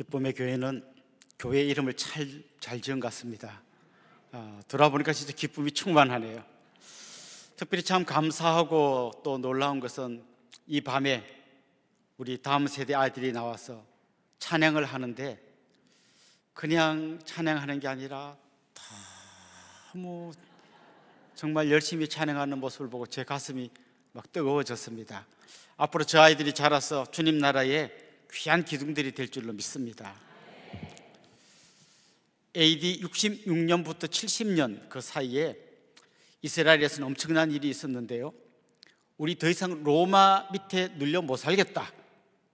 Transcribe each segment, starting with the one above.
기쁨의 교회는 교회 이름을 잘 지은 것 같습니다. 돌아보니까 진짜 기쁨이 충만하네요. 특별히 참 감사하고 또 놀라운 것은 이 밤에 우리 다음 세대 아이들이 나와서 찬양을 하는데 그냥 찬양하는 게 아니라 너무 정말 열심히 찬양하는 모습을 보고 제 가슴이 막 뜨거워졌습니다. 앞으로 저 아이들이 자라서 주님 나라에 귀한 기둥들이 될 줄로 믿습니다. AD 66년부터 70년 그 사이에 이스라엘에서는 엄청난 일이 있었는데요. 우리 더 이상 로마 밑에 눌려 못 살겠다,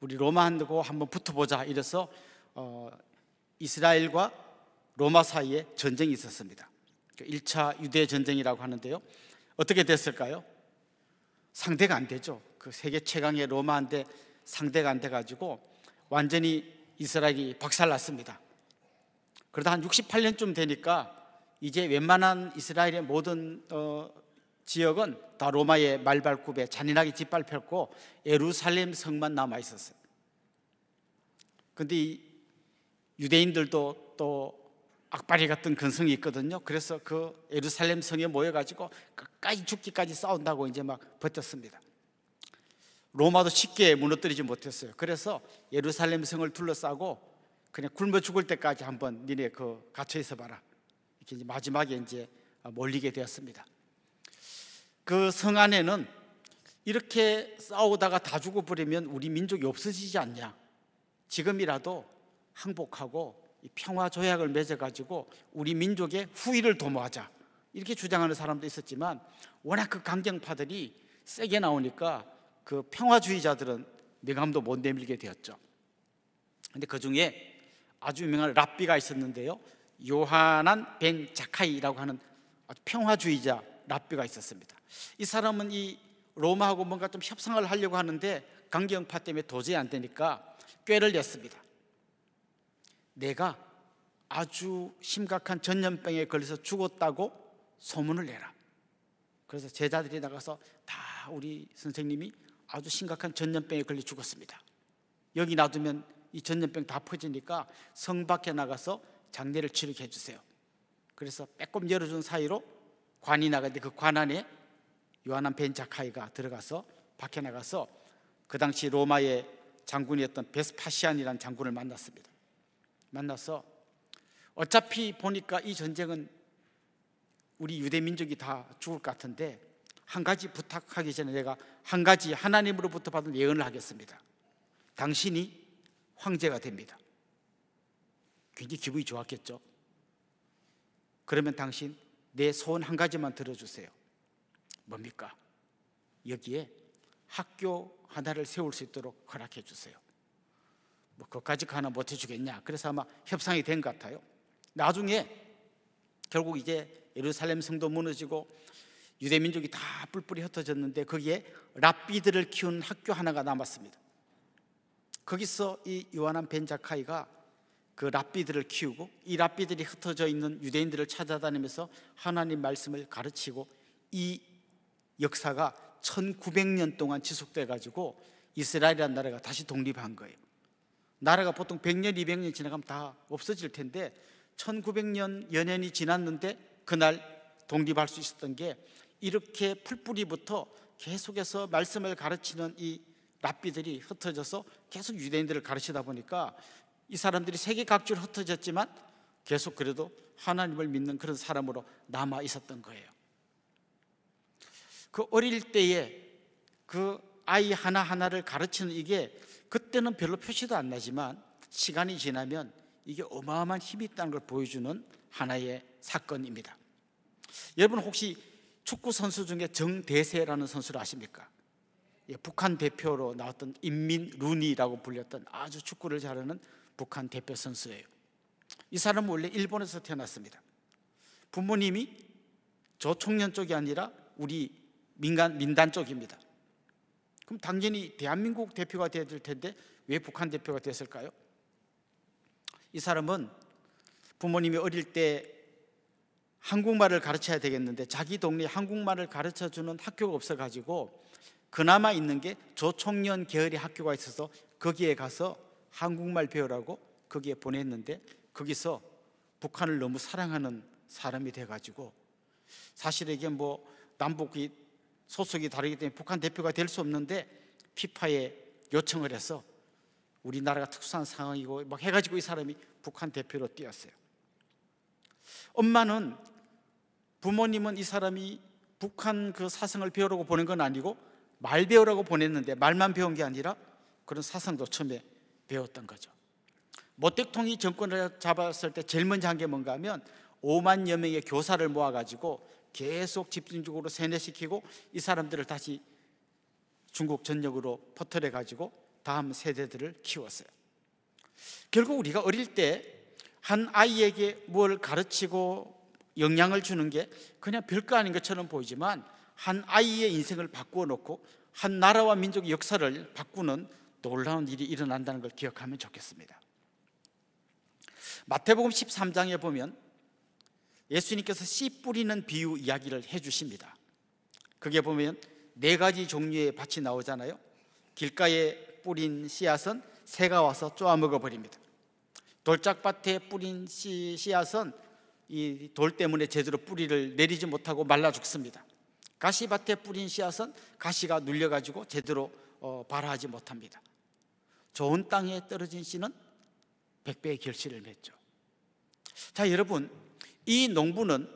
우리 로마하고 한번 붙어보자 이래서 이스라엘과 로마 사이에 전쟁이 있었습니다. 1차 유대 전쟁이라고 하는데요. 어떻게 됐을까요? 상대가 안 되죠. 그 세계 최강의 로마한테 상대가 안 돼가지고 완전히 이스라엘이 박살났습니다. 그러다 한 68년쯤 되니까 이제 웬만한 이스라엘의 모든 지역은 다 로마의 말발굽에 잔인하게 짓밟혔고 예루살렘 성만 남아 있었어요. 그런데 이 유대인들도 또 악바리 같은 근성이 있거든요. 그래서 그 예루살렘 성에 모여가지고 끝까지 죽기까지 싸운다고 이제 막 버텼습니다. 로마도 쉽게 무너뜨리지 못했어요. 그래서 예루살렘 성을 둘러싸고 그냥 굶어 죽을 때까지 한번 니네 갇혀 있어 봐라, 이렇게 이제 마지막에 이제 몰리게 되었습니다. 그 성 안에는 이렇게 싸우다가 다 죽어버리면 우리 민족이 없어지지 않냐, 지금이라도 항복하고 평화 조약을 맺어가지고 우리 민족의 후위를 도모하자, 이렇게 주장하는 사람도 있었지만 워낙 그 강경파들이 세게 나오니까 그 평화주의자들은 명함도 못 내밀게 되었죠. 근데 그 중에 아주 유명한 랍비가 있었는데요, 요하난 벤 자카이라고 하는 아주 평화주의자 랍비가 있었습니다. 이 사람은 이 로마하고 뭔가 좀 협상을 하려고 하는데 강경파 때문에 도저히 안 되니까 꾀를 냈습니다. 내가 아주 심각한 전염병에 걸려서 죽었다고 소문을 내라. 그래서 제자들이 나가서 다 우리 선생님이 아주 심각한 전염병에 걸려 죽었습니다, 여기 놔두면 이 전염병 다 퍼지니까 성 밖에 나가서 장례를 치르게 해주세요. 그래서 빼꼼 열어준 사이로 관이 나가는데 그 관 안에 요하난 벤 자카이가 들어가서 밖에 나가서 그 당시 로마의 장군이었던 베스파시안이라는 장군을 만났습니다. 만나서 어차피 보니까 이 전쟁은 우리 유대 민족이 다 죽을 것 같은데 한 가지 부탁하기 전에 내가 한 가지 하나님으로부터 받은 예언을 하겠습니다. 당신이 황제가 됩니다. 굉장히 기분이 좋았겠죠. 그러면 당신 내 소원 한 가지만 들어주세요. 뭡니까? 여기에 학교 하나를 세울 수 있도록 허락해 주세요. 뭐 그것까지 하나 못 해주겠냐. 그래서 아마 협상이 된 것 같아요. 나중에 결국 이제 예루살렘 성도 무너지고 유대 민족이 다 뿔뿔이 흩어졌는데 거기에 랍비들을 키우는 학교 하나가 남았습니다. 거기서 이 요하난 벤 자카이가 그 랍비들을 키우고 이 랍비들이 흩어져 있는 유대인들을 찾아다니면서 하나님 말씀을 가르치고 이 역사가 1900년 동안 지속돼 가지고 이스라엘이라는 나라가 다시 독립한 거예요. 나라가 보통 100년, 200년 지나가면 다 없어질 텐데 1900년 연년이 지났는데 그날 독립할 수 있었던 게 이렇게 풀뿌리부터 계속해서 말씀을 가르치는 이 랍비들이 흩어져서 계속 유대인들을 가르치다 보니까 이 사람들이 세계 각지로 흩어졌지만 계속 그래도 하나님을 믿는 그런 사람으로 남아 있었던 거예요. 그 어릴 때에 그 아이 하나하나를 가르치는 이게 그때는 별로 표시도 안 나지만 시간이 지나면 이게 어마어마한 힘이 있다는 걸 보여주는 하나의 사건입니다. 여러분 혹시 축구 선수 중에 정대세라는 선수를 아십니까? 북한 대표로 나왔던 인민 루니라고 불렸던 아주 축구를 잘하는 북한 대표 선수예요. 이 사람은 원래 일본에서 태어났습니다. 부모님이 조총련 쪽이 아니라 우리 민단 쪽입니다. 그럼 당연히 대한민국 대표가 돼야 될 텐데 왜 북한 대표가 됐을까요? 이 사람은 부모님이 어릴 때 한국말을 가르쳐야 되겠는데 자기 동네에 한국말을 가르쳐주는 학교가 없어가지고 그나마 있는 게 조총련 계열의 학교가 있어서 거기에 가서 한국말 배우라고 거기에 보냈는데 거기서 북한을 너무 사랑하는 사람이 돼가지고 사실 이게 뭐 남북이 소속이 다르기 때문에 북한 대표가 될 수 없는데 피파에 요청을 해서 우리나라가 특수한 상황이고 막 해가지고 이 사람이 북한 대표로 뛰었어요. 엄마는, 부모님은 이 사람이 북한 그 사성을 배우라고 보낸 건 아니고 말 배우라고 보냈는데 말만 배운 게 아니라 그런 사성도 처음에 배웠던 거죠. 모 대통령이 정권을 잡았을 때 제일 먼저 한 게 뭔가 하면 5만여 명의 교사를 모아가지고 계속 집중적으로 세뇌시키고 이 사람들을 다시 중국 전역으로 퍼뜨려가지고 다음 세대들을 키웠어요. 결국 우리가 어릴 때 한 아이에게 뭘 가르치고 영향을 주는 게 그냥 별거 아닌 것처럼 보이지만 한 아이의 인생을 바꾸어 놓고 한 나라와 민족의 역사를 바꾸는 놀라운 일이 일어난다는 걸 기억하면 좋겠습니다. 마태복음 13장에 보면 예수님께서 씨 뿌리는 비유 이야기를 해주십니다. 그게 보면 4가지 종류의 밭이 나오잖아요. 길가에 뿌린 씨앗은 새가 와서 쪼아 먹어버립니다. 돌짝밭에 뿌린 씨앗은 이 돌 때문에 제대로 뿌리를 내리지 못하고 말라 죽습니다. 가시밭에 뿌린 씨앗은 가시가 눌려가지고 제대로 발화하지 못합니다. 좋은 땅에 떨어진 씨는 100배의 결실을 맺죠. 자, 여러분, 이 농부는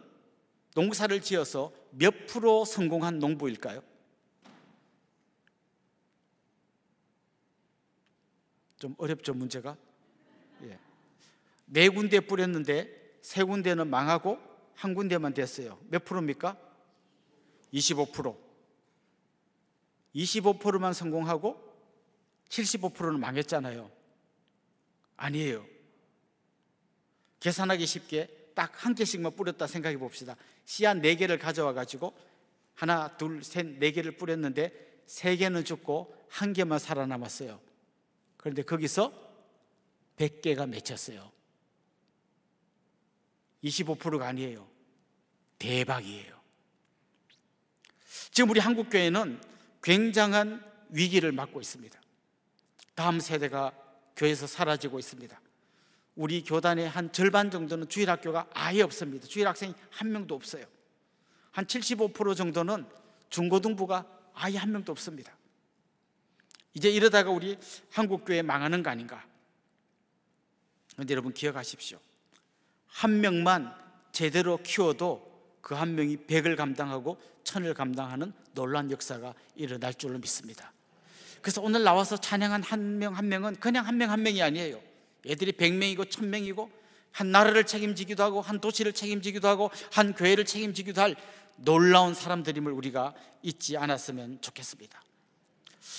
농사를 지어서 몇 프로 성공한 농부일까요? 좀 어렵죠, 문제가? 예. 4군데 뿌렸는데 3군데는 망하고 1군데만 됐어요. 몇 프로입니까? 25%. 25%만 성공하고 75%는 망했잖아요. 아니에요. 계산하기 쉽게 딱 1개씩만 뿌렸다 생각해 봅시다. 씨앗 4개를 가져와 가지고 하나, 둘, 셋, 4개를 뿌렸는데 3개는 죽고 1개만 살아남았어요. 그런데 거기서 100개가 맺혔어요. 25%가 아니에요. 대박이에요. 지금 우리 한국교회는 굉장한 위기를 맞고 있습니다. 다음 세대가 교회에서 사라지고 있습니다. 우리 교단의 한 절반 정도는 주일학교가 아예 없습니다. 주일학생이 한 명도 없어요. 한 75% 정도는 중고등부가 아예 한 명도 없습니다. 이제 이러다가 우리 한국교회 망하는 거 아닌가? 그런데 여러분 기억하십시오. 한 명만 제대로 키워도 그 한 명이 100을 감당하고 1000을 감당하는 놀라운 역사가 일어날 줄로 믿습니다. 그래서 오늘 나와서 찬양한 한 명 한 명은 그냥 한 명 한 명이 아니에요. 애들이 100명이고 1000명이고 한 나라를 책임지기도 하고 한 도시를 책임지기도 하고 한 교회를 책임지기도 할 놀라운 사람들임을 우리가 잊지 않았으면 좋겠습니다.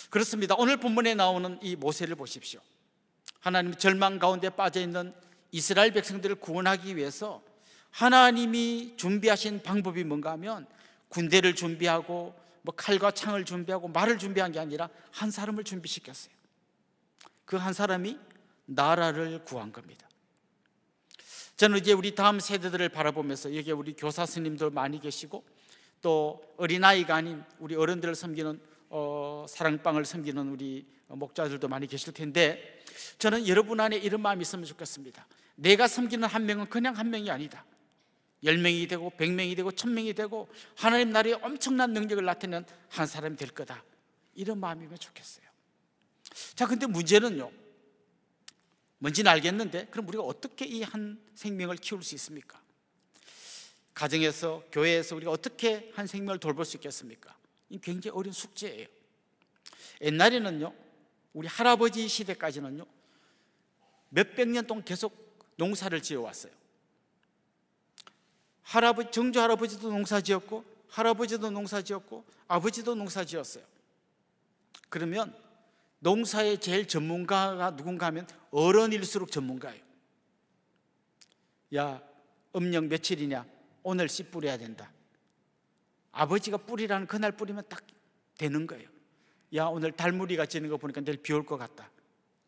그렇습니다. 오늘 본문에 나오는 이 모세를 보십시오. 하나님의 절망 가운데 빠져있는 이스라엘 백성들을 구원하기 위해서 하나님이 준비하신 방법이 뭔가 하면 군대를 준비하고 뭐 칼과 창을 준비하고 말을 준비한 게 아니라 한 사람을 준비시켰어요. 그 한 사람이 나라를 구한 겁니다. 저는 이제 우리 다음 세대들을 바라보면서 여기에 우리 교사 스님들 많이 계시고 또 어린아이가 아닌 우리 어른들을 섬기는 사랑방을 섬기는 우리 목자들도 많이 계실 텐데 저는 여러분 안에 이런 마음이 있으면 좋겠습니다. 내가 섬기는 한 명은 그냥 한 명이 아니다. 10명이 되고 100명이 되고 1000명이 되고 하나님 나라의 엄청난 능력을 나타내는 한 사람이 될 거다. 이런 마음이면 좋겠어요. 자, 근데 문제는요, 뭔지는 알겠는데 그럼 우리가 어떻게 이 한 생명을 키울 수 있습니까? 가정에서, 교회에서 우리가 어떻게 한 생명을 돌볼 수 있겠습니까? 이 굉장히 어려운 숙제예요. 옛날에는요, 우리 할아버지 시대까지는요 몇백 년 동안 계속 농사를 지어왔어요. 정조 할아버지도 농사 지었고 할아버지도 농사 지었고 아버지도 농사 지었어요. 그러면 농사의 제일 전문가가 누군가 하면 어른일수록 전문가예요. 야, 음력 며칠이냐? 오늘 씨 뿌려야 된다. 아버지가 뿌리라는 그날 뿌리면 딱 되는 거예요. 야, 오늘 달무리가 지는 거 보니까 내일 비 올 것 같다.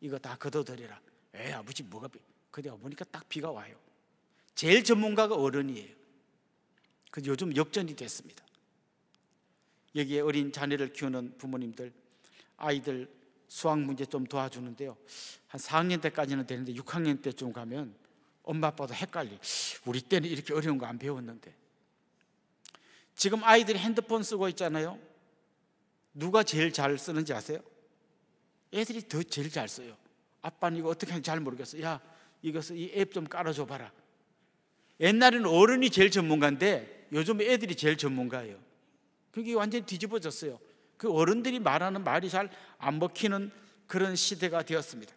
이거 다 걷어들여라. 아버지 뭐가 비? 그래 보니까 딱 비가 와요. 제일 전문가가 어른이에요. 그래서 요즘 역전이 됐습니다. 여기에 어린 자녀를 키우는 부모님들, 아이들 수학 문제 좀 도와주는데요, 한 4학년 때까지는 되는데 6학년 때쯤 가면 엄마 아빠도 헷갈리. 우리 때는 이렇게 어려운 거 안 배웠는데. 지금 아이들이 핸드폰 쓰고 있잖아요. 누가 제일 잘 쓰는지 아세요? 애들이 제일 잘 써요. 아빠는 이거 어떻게 하는지 잘 모르겠어. 야, 이것을 이 앱 좀 깔아줘 봐라. 옛날에는 어른이 제일 전문가인데 요즘 애들이 제일 전문가예요. 그게 완전히 뒤집어졌어요. 그 어른들이 말하는 말이 잘 안 먹히는 그런 시대가 되었습니다.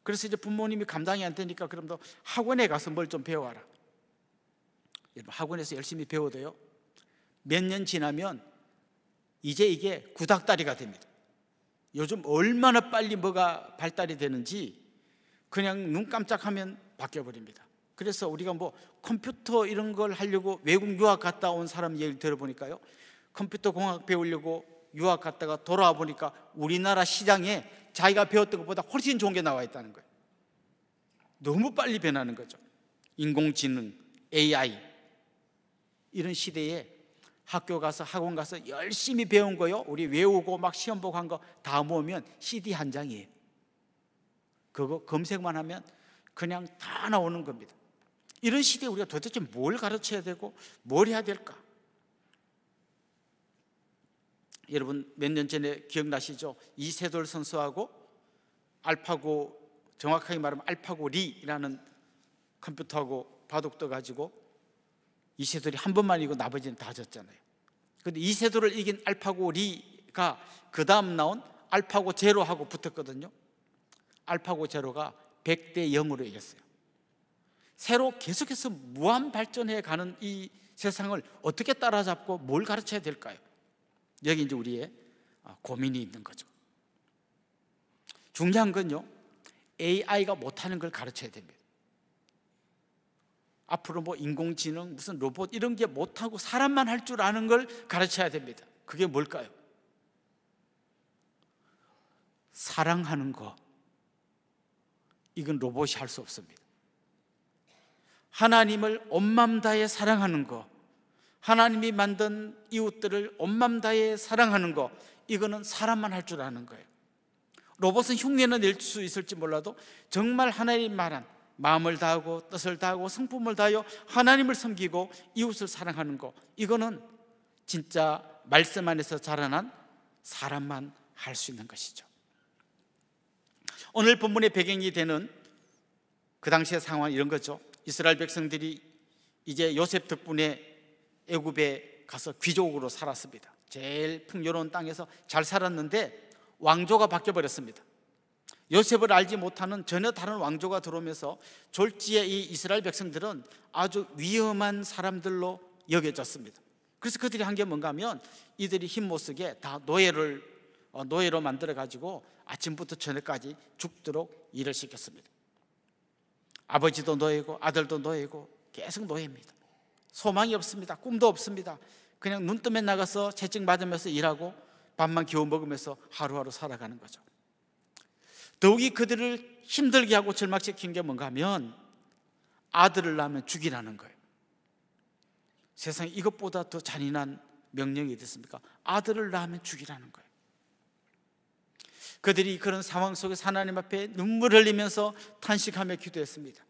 그래서 이제 부모님이 감당이 안 되니까 그럼 너 학원에 가서 뭘 좀 배워라. 여러분, 학원에서 열심히 배워도요, 몇 년 지나면 이제 이게 구닥다리가 됩니다. 요즘 얼마나 빨리 뭐가 발달이 되는지 그냥 눈 깜짝하면 바뀌어버립니다. 그래서 우리가 뭐 컴퓨터 이런 걸 하려고 외국 유학 갔다 온 사람 얘기를 들어보니까요, 컴퓨터 공학 배우려고 유학 갔다가 돌아와 보니까 우리나라 시장에 자기가 배웠던 것보다 훨씬 좋은 게 나와 있다는 거예요. 너무 빨리 변하는 거죠. 인공지능, AI 이런 시대에 학교 가서 학원 가서 열심히 배운 거요, 우리 외우고 막 시험 보고 한 거 다 모으면 CD 한 장이에요. 그거 검색만 하면 그냥 다 나오는 겁니다. 이런 시대에 우리가 도대체 뭘 가르쳐야 되고 뭘 해야 될까? 여러분, 몇 년 전에 기억나시죠? 이세돌 선수하고 알파고, 정확하게 말하면 알파고 리라는 컴퓨터하고 바둑 떠가지고 이세돌이 한 번만 이기고 나머지는 다 졌잖아요. 그런데 이세돌을 이긴 알파고 리가 그 다음 나온 알파고 제로하고 붙었거든요. 알파고 제로가 100대 0으로 이겼어요. 새로 계속해서 무한 발전해 가는 이 세상을 어떻게 따라잡고 뭘 가르쳐야 될까요? 여기 이제 우리의 고민이 있는 거죠. 중요한 건요, AI가 못하는 걸 가르쳐야 됩니다. 앞으로 뭐 인공지능, 무슨 로봇 이런 게 못하고 사람만 할 줄 아는 걸 가르쳐야 됩니다. 그게 뭘까요? 사랑하는 거. 이건 로봇이 할 수 없습니다. 하나님을 온 맘 다해 사랑하는 거, 하나님이 만든 이웃들을 온 맘 다해 사랑하는 거, 이거는 사람만 할 줄 아는 거예요. 로봇은 흉내는 낼 수 있을지 몰라도 정말 하나님 말한 마음을 다하고 뜻을 다하고 성품을 다하여 하나님을 섬기고 이웃을 사랑하는 거, 이거는 진짜 말씀 안에서 자라난 사람만 할 수 있는 것이죠. 오늘 본문의 배경이 되는 그 당시의 상황은 이런 거죠. 이스라엘 백성들이 이제 요셉 덕분에 애굽에 가서 귀족으로 살았습니다. 제일 풍요로운 땅에서 잘 살았는데 왕조가 바뀌어버렸습니다. 요셉을 알지 못하는 전혀 다른 왕조가 들어오면서 졸지에 이 이스라엘 백성들은 아주 위험한 사람들로 여겨졌습니다. 그래서 그들이 한 게 뭔가 하면 이들이 힘 못 쓰게 다 노예로 만들어 가지고 아침부터 저녁까지 죽도록 일을 시켰습니다. 아버지도 노예고 아들도 노예고 계속 노예입니다. 소망이 없습니다. 꿈도 없습니다. 그냥 눈 뜨면 나가서 채찍 맞으면서 일하고 밥만 겨우 먹으면서 하루하루 살아가는 거죠. 더욱이 그들을 힘들게 하고 절망시킨 게 뭔가 하면 아들을 낳으면 죽이라는 거예요. 세상에 이것보다 더 잔인한 명령이 있습니까? 아들을 낳으면 죽이라는 거예요. 그들이 그런 상황 속에서 하나님 앞에 눈물을 흘리면서 탄식하며 기도했습니다.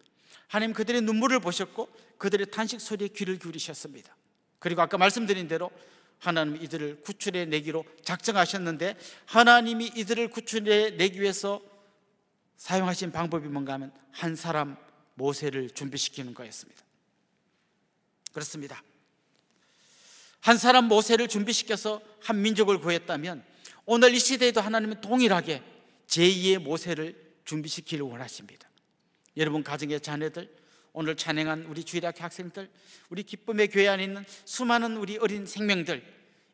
하나님 그들의 눈물을 보셨고 그들의 탄식 소리에 귀를 기울이셨습니다. 그리고 아까 말씀드린 대로 하나님이 이들을 구출해 내기로 작정하셨는데, 하나님이 이들을 구출해 내기 위해서 사용하신 방법이 뭔가 하면 한 사람 모세를 준비시키는 거였습니다. 그렇습니다. 한 사람 모세를 준비시켜서 한 민족을 구했다면 오늘 이 시대에도 하나님은 동일하게 제2의 모세를 준비시키기를 원하십니다. 여러분 가정의 자녀들, 오늘 찬양한 우리 주일학교 학생들, 우리 기쁨의 교회 안에 있는 수많은 우리 어린 생명들,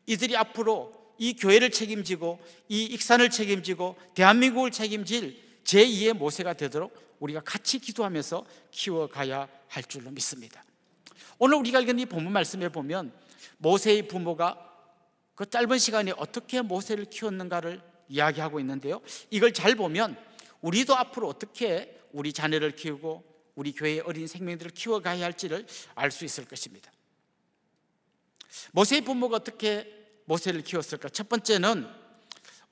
이들이 앞으로 이 교회를 책임지고 이 익산을 책임지고 대한민국을 책임질 제2의 모세가 되도록 우리가 같이 기도하면서 키워가야 할 줄로 믿습니다. 오늘 우리가 읽은 이 본문 말씀에 보면 모세의 부모가 그 짧은 시간에 어떻게 모세를 키웠는가를 이야기하고 있는데요, 이걸 잘 보면 우리도 앞으로 어떻게 우리 자녀를 키우고 우리 교회의 어린 생명들을 키워가야 할지를 알 수 있을 것입니다. 모세의 부모가 어떻게 모세를 키웠을까? 첫 번째는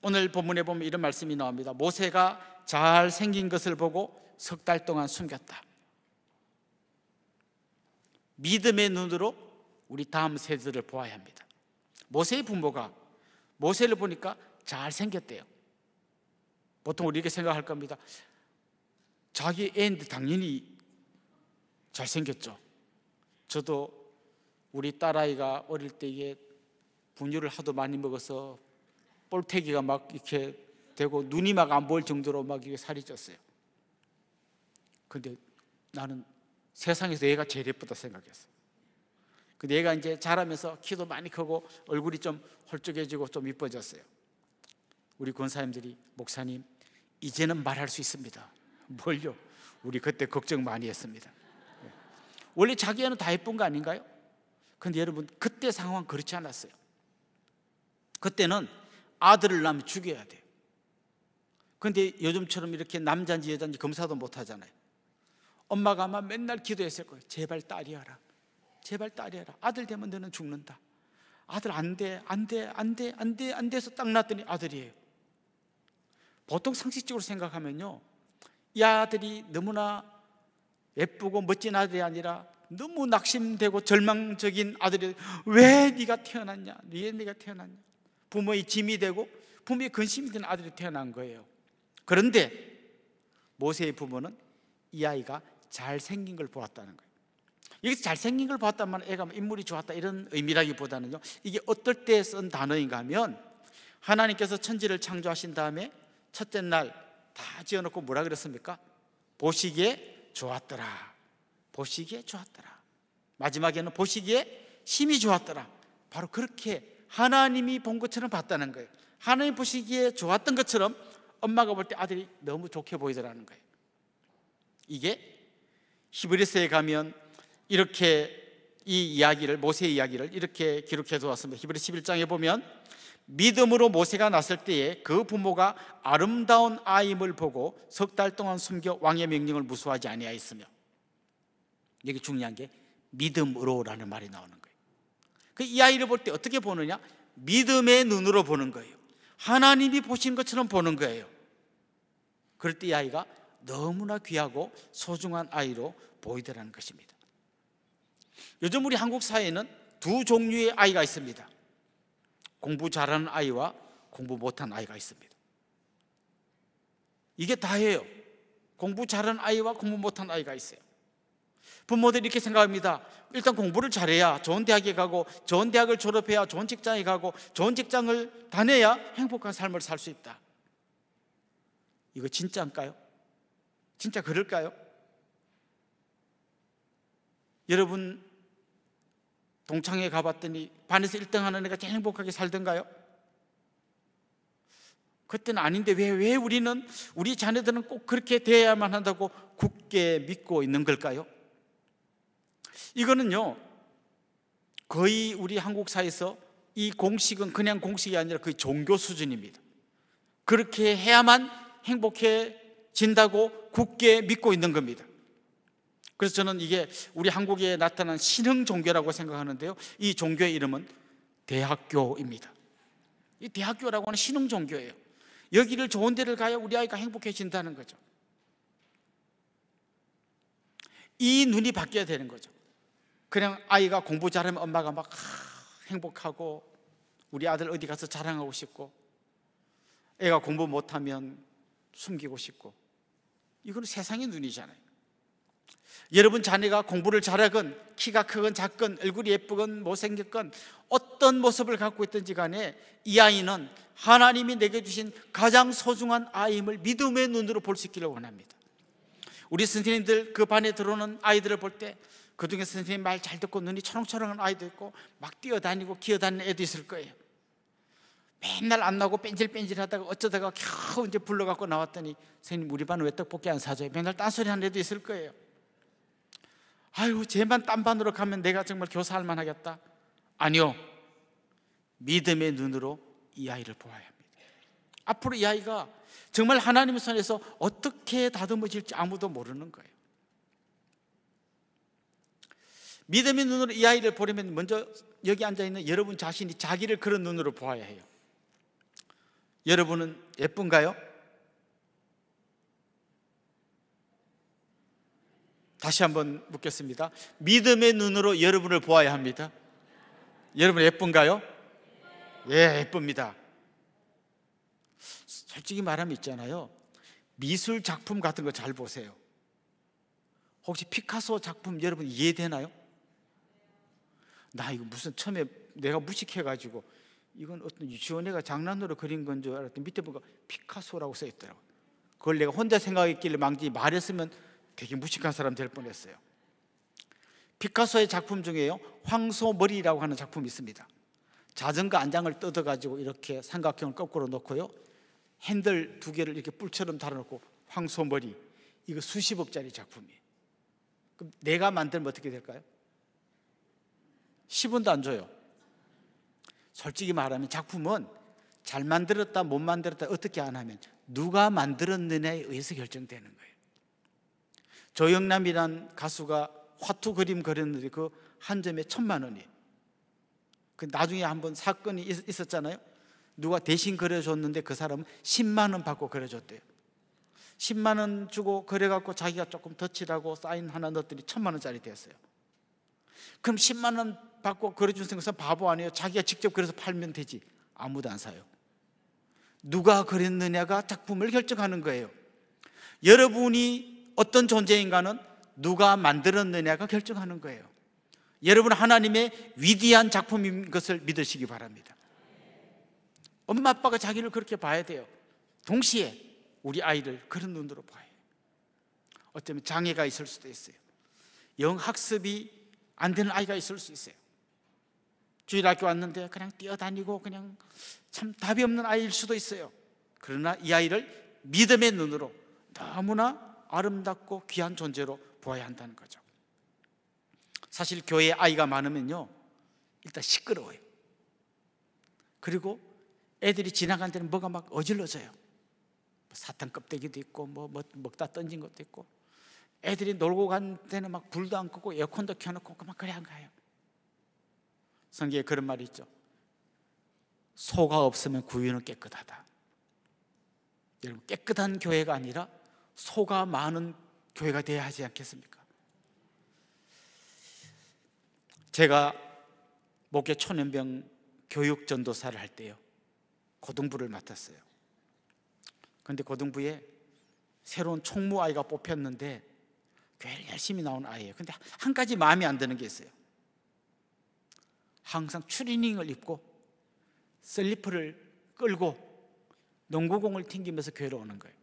오늘 본문에 보면 이런 말씀이 나옵니다. 모세가 잘생긴 것을 보고 석 달 동안 숨겼다. 믿음의 눈으로 우리 다음 세대들을 보아야 합니다. 모세의 부모가 모세를 보니까 잘생겼대요. 보통 우리 이렇게 생각할 겁니다. 자기 애인데 당연히 잘생겼죠. 저도 우리 딸아이가 어릴 때 이게 분유를 하도 많이 먹어서 볼태기가 막 이렇게 되고 눈이 막 안 보일 정도로 막 이게 살이 쪘어요. 근데 나는 세상에서 얘가 제일 예쁘다 생각했어. 근데 얘가 이제 자라면서 키도 많이 크고 얼굴이 좀 홀쭉해지고 좀 이뻐졌어요. 우리 권사님들이 목사님 이제는 말할 수 있습니다. 뭘요? 우리 그때 걱정 많이 했습니다. 원래 자기 애는 다 예쁜 거 아닌가요? 근데 여러분 그때 상황 그렇지 않았어요. 그때는 아들을 낳으면 죽여야 돼요. 근데 요즘처럼 이렇게 남자인지 여자인지 검사도 못 하잖아요. 엄마가 아마 맨날 기도했을 거예요. 제발 딸이어라. 제발 딸이어라. 아들 되면 너는 죽는다. 아들 안 돼, 안 돼, 안 돼, 안 돼, 안 돼서 딱 낳았더니 아들이에요. 보통 상식적으로 생각하면요, 이 아들이 너무나 예쁘고 멋진 아들이 아니라 너무 낙심되고 절망적인 아들이 왜 네가 태어났냐? 왜 네가 태어났냐? 부모의 짐이 되고 부모의 근심이 된 아들이 태어난 거예요. 그런데 모세의 부모는 이 아이가 잘생긴 걸 보았다는 거예요. 여기서 잘생긴 걸 보았다면 애가 인물이 좋았다 이런 의미라기보다는요, 이게 어떨 때 쓴 단어인가 하면 하나님께서 천지를 창조하신 다음에 첫째 날 다 지어놓고 뭐라 그랬습니까? 보시기에 좋았더라. 보시기에 좋았더라. 마지막에는 보시기에 심히 좋았더라. 바로 그렇게 하나님이 본 것처럼 봤다는 거예요. 하나님 보시기에 좋았던 것처럼 엄마가 볼 때 아들이 너무 좋게 보이더라는 거예요. 이게 히브리서에 가면 이렇게 이 이야기를, 모세의 이야기를 이렇게 기록해 두었습니다. 히브리서 11장에 보면 믿음으로 모세가 났을 때에 그 부모가 아름다운 아임을 보고 석 달 동안 숨겨 왕의 명령을 무수하지 아니하였으며, 여기 중요한 게 믿음으로라는 말이 나오는 거예요. 이 아이를 볼 때 어떻게 보느냐? 믿음의 눈으로 보는 거예요. 하나님이 보신 것처럼 보는 거예요. 그럴 때 이 아이가 너무나 귀하고 소중한 아이로 보이더라는 것입니다. 요즘 우리 한국 사회에는 두 종류의 아이가 있습니다. 공부 잘하는 아이와 공부 못하는 아이가 있습니다. 이게 다예요. 공부 잘하는 아이와 공부 못하는 아이가 있어요. 부모들이 이렇게 생각합니다. 일단 공부를 잘해야 좋은 대학에 가고 좋은 대학을 졸업해야 좋은 직장에 가고 좋은 직장을 다녀야 행복한 삶을 살 수 있다. 이거 진짜일까요? 진짜 그럴까요? 여러분 동창회 가봤더니 반에서 1등 하는 애가 제일 행복하게 살던가요? 그때는 아닌데 왜 우리는, 우리 자녀들은 꼭 그렇게 돼야만 한다고 굳게 믿고 있는 걸까요? 이거는요, 거의 우리 한국 사회에서 이 공식은 그냥 공식이 아니라 거의 종교 수준입니다. 그렇게 해야만 행복해진다고 굳게 믿고 있는 겁니다. 그래서 저는 이게 우리 한국에 나타난 신흥 종교라고 생각하는데요, 이 종교의 이름은 대학교입니다. 이 대학교라고 하는 신흥 종교예요. 여기를 좋은 데를 가야 우리 아이가 행복해진다는 거죠. 이 눈이 바뀌어야 되는 거죠. 그냥 아이가 공부 잘하면 엄마가 막 행복하고 우리 아들 어디 가서 자랑하고 싶고, 애가 공부 못하면 숨기고 싶고, 이건 세상의 눈이잖아요. 여러분 자녀가 공부를 잘하건 키가 크건 작건 얼굴이 예쁘건 못생겼건 어떤 모습을 갖고 있든지 간에 이 아이는 하나님이 내게 주신 가장 소중한 아이임을 믿음의 눈으로 볼 수 있기를 원합니다. 우리 선생님들 그 반에 들어오는 아이들을 볼 때 그중에 선생님 말 잘 듣고 눈이 초롱초롱한 아이도 있고 막 뛰어다니고 기어다니는 애도 있을 거예요. 맨날 안 나오고 뺀질뺀질하다가 어쩌다가 겨우 이제 불러갖고 나왔더니 선생님 우리 반은 왜 떡볶이 안 사줘요? 맨날 딴소리 하는 애도 있을 거예요. 아유 쟤만 딴 반으로 가면 내가 정말 교사할 만하겠다. 아니요, 믿음의 눈으로 이 아이를 보아야 합니다. 앞으로 이 아이가 정말 하나님의 손에서 어떻게 다듬어질지 아무도 모르는 거예요. 믿음의 눈으로 이 아이를 보려면 먼저 여기 앉아있는 여러분 자신이 자기를 그런 눈으로 보아야 해요. 여러분은 예쁜가요? 다시 한번 묻겠습니다. 믿음의 눈으로 여러분을 보아야 합니다. 여러분 예쁜가요? 예, 예쁩니다. 솔직히 말하면 있잖아요, 미술 작품 같은 거 잘 보세요. 혹시 피카소 작품 여러분 이해되나요? 나 이거 무슨 처음에 내가 무식해가지고 이건 어떤 유치원 애가 장난으로 그린 건 줄 알았더니 밑에 보니까 피카소라고 써있더라고요. 그걸 내가 혼자 생각했길래 망지 말했으면 되게 무식한 사람 될 뻔했어요. 피카소의 작품 중에요, 황소머리라고 하는 작품이 있습니다. 자전거 안장을 뜯어가지고 이렇게 삼각형을 거꾸로 놓고요, 핸들 두 개를 이렇게 뿔처럼 달아놓고 황소머리, 이거 수십억짜리 작품이에요. 그럼 내가 만들면 어떻게 될까요? 10원도 안 줘요. 솔직히 말하면 작품은 잘 만들었다 못 만들었다 어떻게 안 하면 누가 만들었느냐에 의해서 결정되는 거예요. 조영남이란 가수가 화투 그림 그렸는데 그 한 점에 1,000만 원이에요. 그 나중에 한번 사건이 있었잖아요. 누가 대신 그려줬는데 그 사람은 10만 원 받고 그려줬대요. 10만 원 주고 그려갖고 자기가 조금 덧칠하고 사인 하나 넣었더니 1,000만 원짜리 됐어요. 그럼 10만 원 받고 그려준 생각은 바보 아니에요? 자기가 직접 그려서 팔면 되지. 아무도 안 사요. 누가 그렸느냐가 작품을 결정하는 거예요. 여러분이 어떤 존재인가는 누가 만들었느냐가 결정하는 거예요. 여러분 하나님의 위대한 작품인 것을 믿으시기 바랍니다. 엄마 아빠가 자기를 그렇게 봐야 돼요. 동시에 우리 아이를 그런 눈으로 봐요. 어쩌면 장애가 있을 수도 있어요. 영학습이 안 되는 아이가 있을 수 있어요. 주일학교 왔는데 그냥 뛰어다니고 그냥 참 답이 없는 아이일 수도 있어요. 그러나 이 아이를 믿음의 눈으로 너무나 아름답고 귀한 존재로 보아야 한다는 거죠. 사실 교회에 아이가 많으면요, 일단 시끄러워요. 그리고 애들이 지나간 데는 뭐가 막 어질러져요. 사탕 껍데기도 있고 뭐 먹다 던진 것도 있고, 애들이 놀고 간 데는 막 불도 안 끄고 에어컨도 켜놓고 막 그래 한 거예요. 성경에 그런 말이 있죠. 소가 없으면 구유는 깨끗하다. 여러분, 깨끗한 교회가 아니라 소가 많은 교회가 되어야 하지 않겠습니까? 제가 목회 초년병 교육 전도사를 할 때요, 고등부를 맡았어요. 그런데 고등부에 새로운 총무 아이가 뽑혔는데 교회를 열심히 나온 아이예요. 근데 한 가지 마음에 안 드는 게 있어요. 항상 추리닝을 입고 슬리퍼를 끌고 농구공을 튕기면서 교회로 오는 거예요.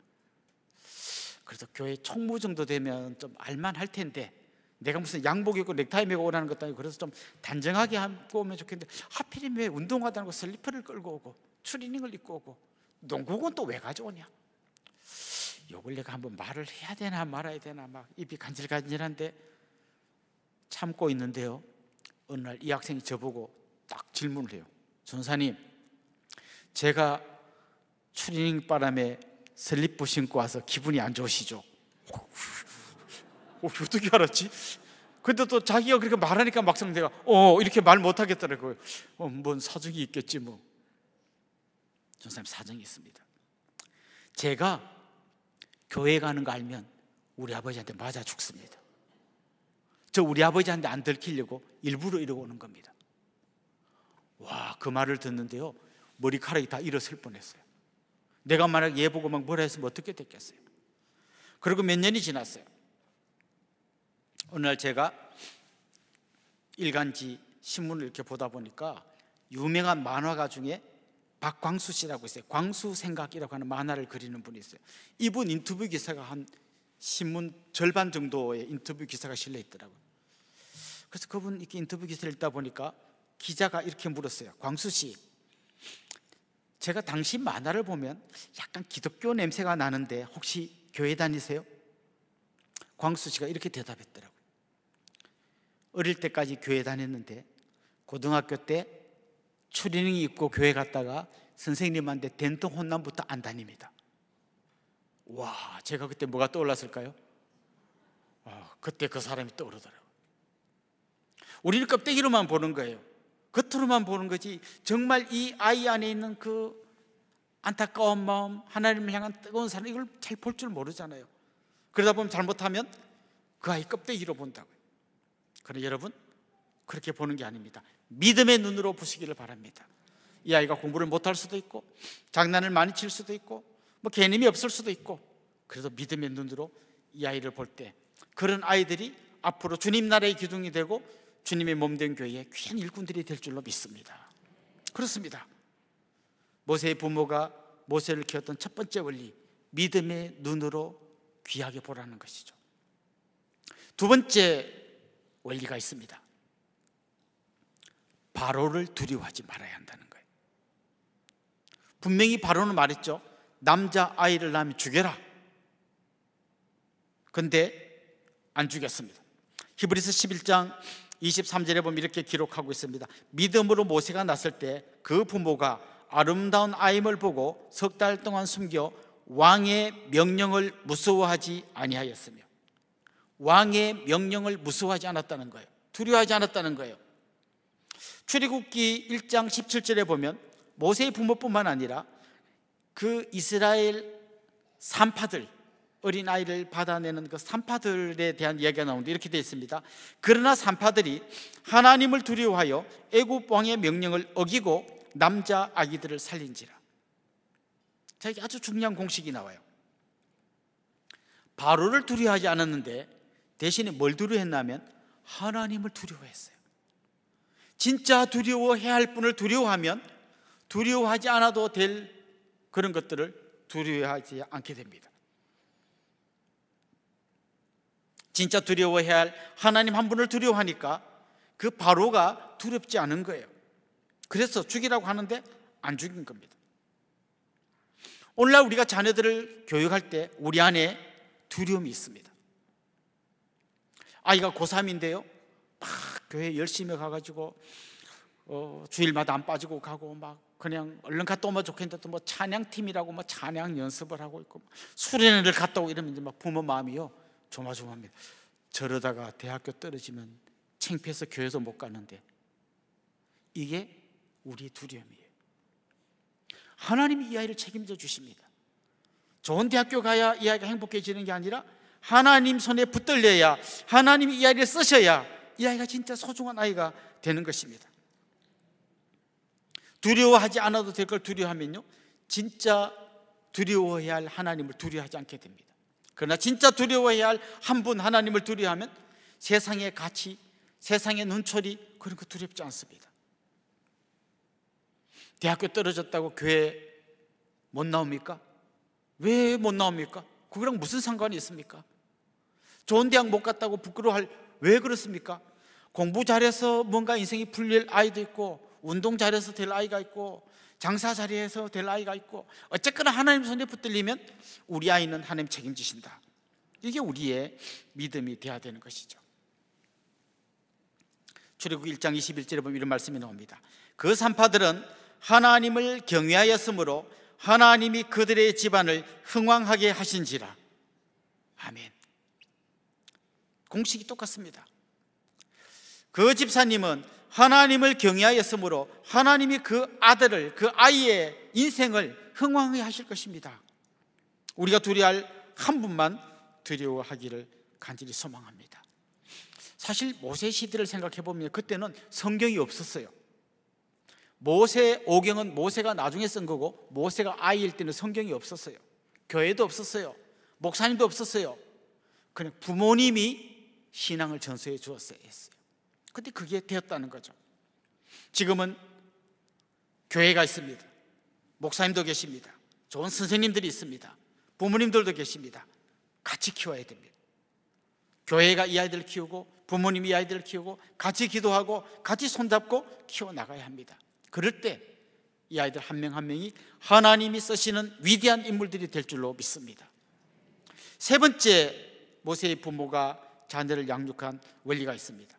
그래서 교회 총무 정도 되면 좀 알만할 텐데, 내가 무슨 양복 입고 넥타이 메고 오라는 것도 아니고, 그래서 좀 단정하게 하고 오면 좋겠는데 하필이면 왜 운동하다 고 슬리퍼를 끌고 오고 추리닝을 입고 오고 농구공은 또 왜 가져오냐. 요걸 내가 한번 말을 해야 되나 말아야 되나 막 입이 간질간질한데 참고 있는데요, 어느 날 이 학생이 저보고 딱 질문을 해요. 전사님, 제가 추리닝 바람에 슬리퍼 신고 와서 기분이 안 좋으시죠? 어떻게 알았지? 근데 또 자기가 그렇게 말하니까 막상 내가 이렇게 말 못하겠더라고요. 뭔 사정이 있겠지 뭐. 전사님, 사정이 있습니다. 제가 교회 가는 거 알면 우리 아버지한테 맞아 죽습니다. 저 우리 아버지한테 안 들키려고 일부러 이러고 오는 겁니다. 와, 그 말을 듣는데요, 머리카락이 다 일어설 뻔했어요. 내가 만약 얘 보고 막 뭐라 했으면 어떻게 됐겠어요. 그리고 몇 년이 지났어요. 어느 날 제가 일간지 신문을 이렇게 보다 보니까 유명한 만화가 중에 박광수 씨라고 있어요. 광수생각이라고 하는 만화를 그리는 분이 있어요. 이분 인터뷰 기사가 한 신문 절반 정도의 인터뷰 기사가 실려 있더라고요. 그래서 그분 이렇게 인터뷰 기사를 읽다 보니까 기자가 이렇게 물었어요. 광수 씨, 제가 당신 만화를 보면 약간 기독교 냄새가 나는데 혹시 교회 다니세요? 광수 씨가 이렇게 대답했더라고요. 어릴 때까지 교회 다녔는데 고등학교 때 추리닝 입고 교회 갔다가 선생님한테 된통 혼남부터 안 다닙니다. 와, 제가 그때 뭐가 떠올랐을까요? 그때 그 사람이 떠오르더라고요. 우리는 껍데기로만 보는 거예요. 겉으로만 보는 거지 정말 이 아이 안에 있는 그 안타까운 마음, 하나님을 향한 뜨거운 사랑, 이걸 잘 볼 줄 모르잖아요. 그러다 보면 잘못하면 그 아이 껍데기로 본다고요. 그러나 여러분, 그렇게 보는 게 아닙니다. 믿음의 눈으로 보시기를 바랍니다. 이 아이가 공부를 못할 수도 있고, 장난을 많이 칠 수도 있고, 뭐 개념이 없을 수도 있고, 그래도 믿음의 눈으로 이 아이를 볼 때 그런 아이들이 앞으로 주님 나라의 기둥이 되고 주님의 몸된 교회의 귀한 일꾼들이 될 줄로 믿습니다. 그렇습니다. 모세의 부모가 모세를 키웠던 첫 번째 원리, 믿음의 눈으로 귀하게 보라는 것이죠. 두 번째 원리가 있습니다. 바로를 두려워하지 말아야 한다는 거예요. 분명히 바로는 말했죠. 남자아이를 낳으면 죽여라. 근데 안 죽였습니다. 히브리서 11장 23절에 보면 이렇게 기록하고 있습니다. 믿음으로 모세가 났을 때 그 부모가 아름다운 아임을 보고 석 달 동안 숨겨 왕의 명령을 무서워하지 아니하였으며, 왕의 명령을 무서워하지 않았다는 거예요. 두려워하지 않았다는 거예요. 출애굽기 1장 17절에 보면 모세의 부모뿐만 아니라 그 이스라엘 산파들, 어린아이를 받아내는 그 산파들에 대한 이야기가 나오는데 이렇게 되어 있습니다. 그러나 산파들이 하나님을 두려워하여 애굽 왕의 명령을 어기고 남자 아기들을 살린지라. 자, 이게 아주 중요한 공식이 나와요. 바로를 두려워하지 않았는데 대신에 뭘 두려워했냐면 하나님을 두려워했어요. 진짜 두려워해야 할 분을 두려워하면 두려워하지 않아도 될 그런 것들을 두려워하지 않게 됩니다. 진짜 두려워해야 할 하나님 한 분을 두려워하니까 그 바로가 두렵지 않은 거예요. 그래서 죽이라고 하는데 안 죽인 겁니다. 오늘날 우리가 자녀들을 교육할 때 우리 안에 두려움이 있습니다. 아이가 고3인데요 막 교회 열심히 가가지고 주일마다 안 빠지고 가고 막 그냥 얼른 갔다 오면 좋겠는데 또 뭐 찬양팀이라고 뭐 찬양 연습을 하고 있고 수련회를 갔다 오고 이러면 이제 막 부모 마음이요 조마조마합니다. 저러다가 대학교 떨어지면 창피해서 교회도 못 가는데, 이게 우리의 두려움이에요. 하나님이 이 아이를 책임져 주십니다. 좋은 대학교 가야 이 아이가 행복해지는 게 아니라 하나님 손에 붙들려야, 하나님이 이 아이를 쓰셔야 이 아이가 진짜 소중한 아이가 되는 것입니다. 두려워하지 않아도 될 걸 두려워하면요 진짜 두려워해야 할 하나님을 두려워하지 않게 됩니다. 그러나 진짜 두려워해야 할 한 분 하나님을 두려워하면 세상의 가치, 세상의 눈초리 그런 거 두렵지 않습니다. 대학교 떨어졌다고 교회 못 나옵니까? 왜 못 나옵니까? 그거랑 무슨 상관이 있습니까? 좋은 대학 못 갔다고 부끄러워할, 왜 그렇습니까? 공부 잘해서 뭔가 인생이 풀릴 아이도 있고, 운동 잘해서 될 아이가 있고, 장사 잘해서 될 아이가 있고, 어쨌거나 하나님 손에 붙들리면 우리 아이는 하나님 책임지신다. 이게 우리의 믿음이 되어야 되는 것이죠. 출애굽기 1장 21절에 보면 이런 말씀이 나옵니다. 그 산파들은 하나님을 경외하였으므로 하나님이 그들의 집안을 흥왕하게 하신지라. 아멘. 공식이 똑같습니다. 그 집사님은 하나님을 경외하였으므로 하나님이 그 아들을, 그 아이의 인생을 흥왕하게 하실 것입니다. 우리가 두려워할 한 분만 두려워하기를 간절히 소망합니다. 사실 모세 시대를 생각해 보면 그때는 성경이 없었어요. 모세 오경은 모세가 나중에 쓴 거고, 모세가 아이일 때는 성경이 없었어요. 교회도 없었어요. 목사님도 없었어요. 그냥 부모님이 신앙을 전수해 주었어야 했어요. 근데 그게 되었다는 거죠. 지금은 교회가 있습니다. 목사님도 계십니다. 좋은 선생님들이 있습니다. 부모님들도 계십니다. 같이 키워야 됩니다. 교회가 이 아이들을 키우고 부모님이 이 아이들을 키우고 같이 기도하고 같이 손잡고 키워나가야 합니다. 그럴 때 이 아이들 한 명 한 명이 하나님이 쓰시는 위대한 인물들이 될 줄로 믿습니다. 세 번째, 모세의 부모가 자녀를 양육한 원리가 있습니다.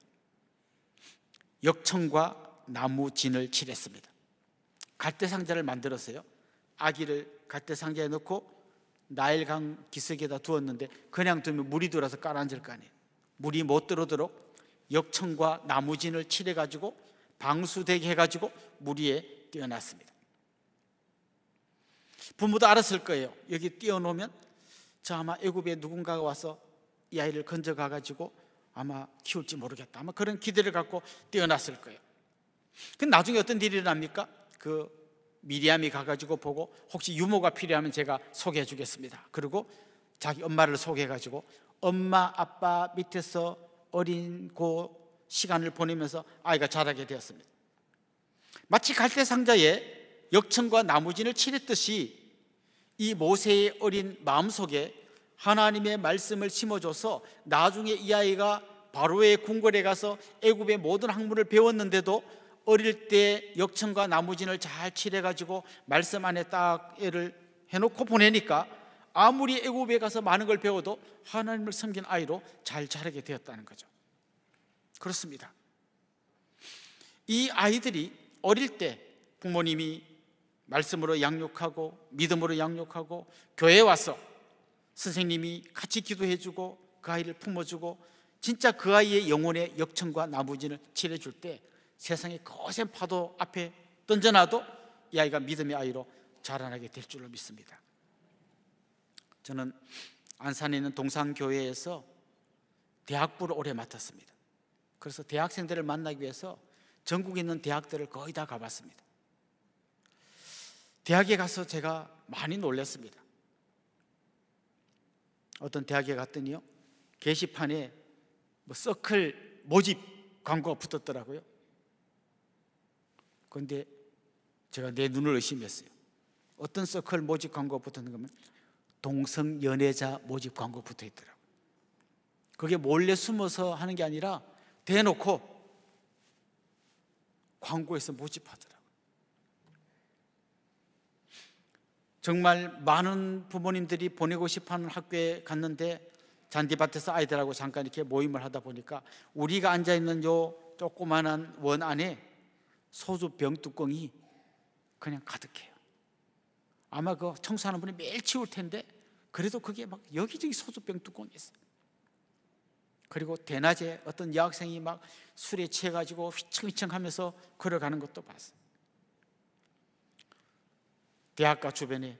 역청과 나무진을 칠했습니다. 갈대상자를 만들었어요. 아기를 갈대상자에 넣고 나일강 기슭에다 두었는데 그냥 두면 물이 들어서 가라앉을 거 아니에요. 물이 못 들어오도록 역청과 나무진을 칠해가지고 방수되게 해가지고 물 위에 띄워놨습니다. 부모도 알았을 거예요. 여기 띄워놓으면 저 아마 애굽에 누군가가 와서 이 아이를 건져가가지고 아마 키울지 모르겠다, 아마 그런 기대를 갖고 띄워놨을 거예요. 근데 나중에 어떤 일이 일어납니까? 그 미리암이 가가지고 보고 혹시 유모가 필요하면 제가 소개해 주겠습니다. 그리고 자기 엄마를 소개해가지고 엄마 아빠 밑에서 어린 그 시간을 보내면서 아이가 자라게 되었습니다. 마치 갈대상자에 역청과 나무진을 칠했듯이 이 모세의 어린 마음속에 하나님의 말씀을 심어줘서 나중에 이 아이가 바로의 궁궐에 가서 애굽의 모든 학문을 배웠는데도 어릴 때 역청과 나무진을 잘 칠해가지고 말씀 안에 딱 애를 해놓고 보내니까 아무리 애굽에 가서 많은 걸 배워도 하나님을 섬긴 아이로 잘 자라게 되었다는 거죠. 그렇습니다. 이 아이들이 어릴 때 부모님이 말씀으로 양육하고 믿음으로 양육하고 교회에 와서 선생님이 같이 기도해주고 그 아이를 품어주고 진짜 그 아이의 영혼의 역청과 나무진을 칠해줄 때 세상의 거센 파도 앞에 던져놔도 이 아이가 믿음의 아이로 자라나게 될 줄로 믿습니다. 저는 안산에 있는 동산교회에서 대학부를 오래 맡았습니다. 그래서 대학생들을 만나기 위해서 전국에 있는 대학들을 거의 다 가봤습니다. 대학에 가서 제가 많이 놀랐습니다. 어떤 대학에 갔더니요, 게시판에 서클 모집 광고가 붙었더라고요. 그런데 제가 내 눈을 의심했어요. 어떤 서클 모집 광고가 붙었는가 하면 동성 연애자 모집 광고 붙어 있더라고요. 그게 몰래 숨어서 하는 게 아니라 대놓고 광고에서 모집하더라고요. 정말 많은 부모님들이 보내고 싶어하는 학교에 갔는데 잔디밭에서 아이들하고 잠깐 이렇게 모임을 하다 보니까 우리가 앉아있는 요 조그만한 원 안에 소주 병뚜껑이 그냥 가득해요. 아마 그 청소하는 분이 매일 치울 텐데 그래도 그게 막 여기저기 소주 병뚜껑이 있어요. 그리고 대낮에 어떤 여학생이 막 술에 취해가지고 휘청휘청 하면서 걸어가는 것도 봤어요. 대학가 주변에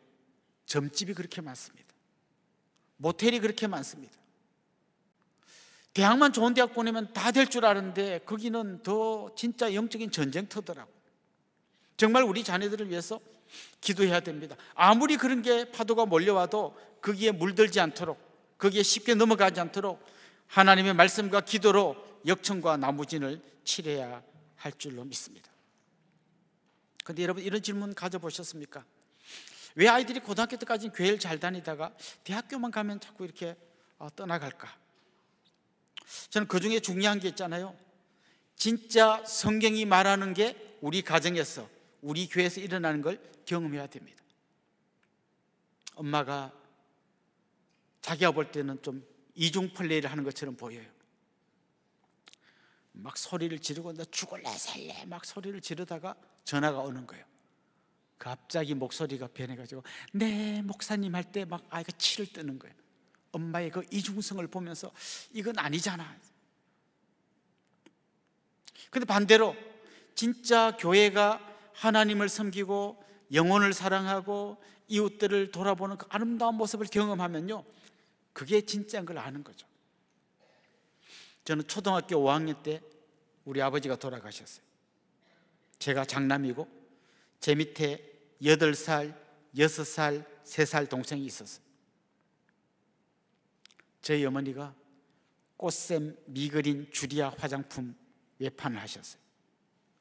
점집이 그렇게 많습니다. 모텔이 그렇게 많습니다. 대학만 좋은 대학 보내면 다 될 줄 아는데 거기는 더 진짜 영적인 전쟁터더라고요. 정말 우리 자녀들을 위해서 기도해야 됩니다. 아무리 그런 게 파도가 몰려와도 거기에 물들지 않도록, 거기에 쉽게 넘어가지 않도록 하나님의 말씀과 기도로 역청과 나무진을 칠해야 할 줄로 믿습니다. 그런데 여러분, 이런 질문 가져보셨습니까? 왜 아이들이 고등학교 때까지는 교회를 잘 다니다가 대학교만 가면 자꾸 이렇게 떠나갈까? 저는 그 중에 중요한 게 있잖아요. 진짜 성경이 말하는 게 우리 가정에서, 우리 교회에서 일어나는 걸 경험해야 됩니다. 엄마가 자기가 볼 때는 좀 이중 플레이를 하는 것처럼 보여요. 막 소리를 지르고 나 죽을래 살래 막 소리를 지르다가 전화가 오는 거예요. 갑자기 목소리가 변해가지고 네 목사님 할 때 막 아이가 치를 뜨는 거예요. 엄마의 그 이중성을 보면서 이건 아니잖아. 근데 반대로 진짜 교회가 하나님을 섬기고 영혼을 사랑하고 이웃들을 돌아보는 그 아름다운 모습을 경험하면요, 그게 진짜인 걸 아는 거죠. 저는 초등학교 5학년 때 우리 아버지가 돌아가셨어요. 제가 장남이고 제 밑에 8살, 6살, 3살 동생이 있었어요. 저희 어머니가 꽃샘 미그린 주리아 화장품 외판을 하셨어요.